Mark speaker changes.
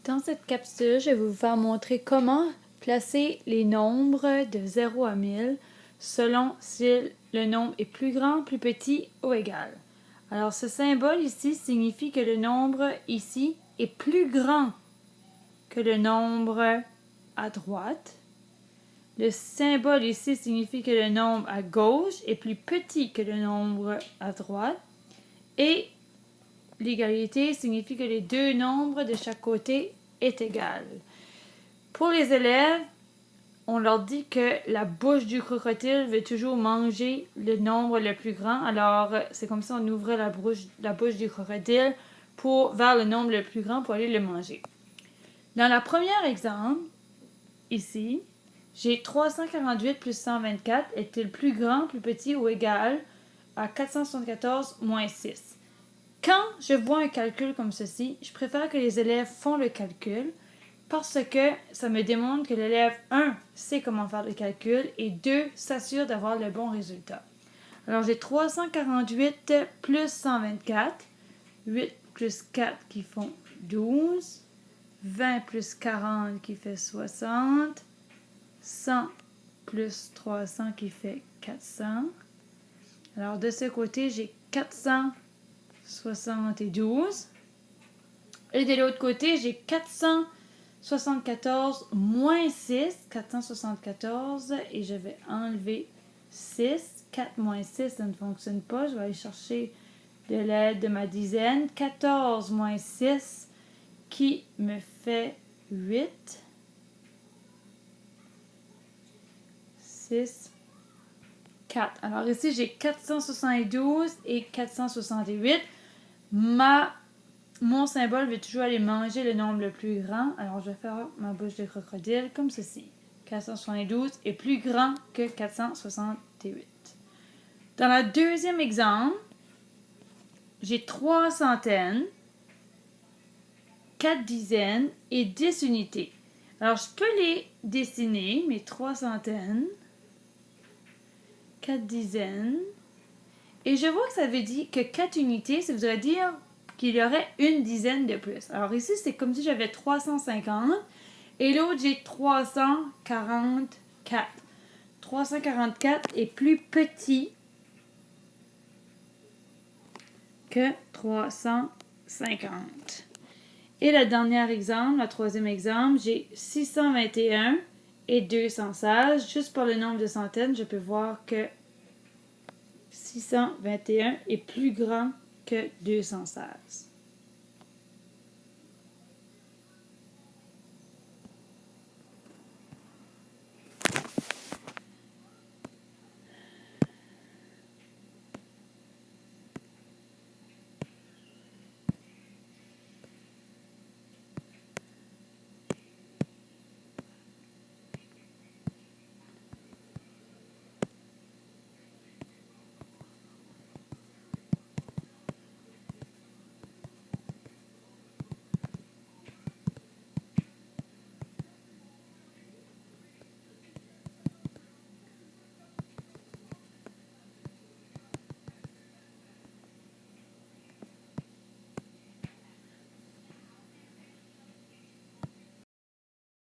Speaker 1: Dans cette capsule, je vais vous faire montrer comment placer les nombres de 0 à 1000 selon si le nombre est plus grand, plus petit ou égal. Alors ce symbole ici signifie que le nombre ici est plus grand que le nombre à droite. Le symbole ici signifie que le nombre à gauche est plus petit que le nombre à droite. Et l'égalité signifie que les deux nombres de chaque côté est égal. Pour les élèves, on leur dit que la bouche du crocodile veut toujours manger le nombre le plus grand. Alors, c'est comme ça on ouvrait la bouche du crocodile vers le nombre le plus grand pour aller le manger. Dans le premier exemple, ici, j'ai 348 plus 124 est-il plus grand, plus petit ou égal à 474 moins 6? Quand je vois un calcul comme ceci, je préfère que les élèves font le calcul parce que ça me démontre que l'élève 1 sait comment faire le calcul et 2 s'assure d'avoir le bon résultat. Alors j'ai 348 plus 124, 8 plus 4 qui font 12, 20 plus 40 qui fait 60, 100 plus 300 qui fait 400. Alors de ce côté, j'ai 472. Et de l'autre côté, j'ai 474 moins 6, 474, et je vais enlever 6. 4 moins 6, ça ne fonctionne pas. Je vais aller chercher de l'aide de ma dizaine. 14 moins 6 qui me fait 8. 6, 4. Alors ici, j'ai 472 et 468. Mon symbole veut toujours aller manger le nombre le plus grand. Alors, je vais faire ma bouche de crocodile comme ceci. 472 est plus grand que 468. Dans le deuxième exemple, j'ai 3 centaines, 4 dizaines et 10 unités. Alors, je peux les dessiner, mes 3 centaines, 4 dizaines. Et je vois que ça veut dire que 4 unités, ça voudrait dire qu'il y aurait une dizaine de plus. Alors ici, c'est comme si j'avais 350 et l'autre, j'ai 344. 344 est plus petit que 350. Et le dernier exemple, le troisième exemple, j'ai 621 et 216. Juste par le nombre de centaines, je peux voir que 621 est plus grand que 216.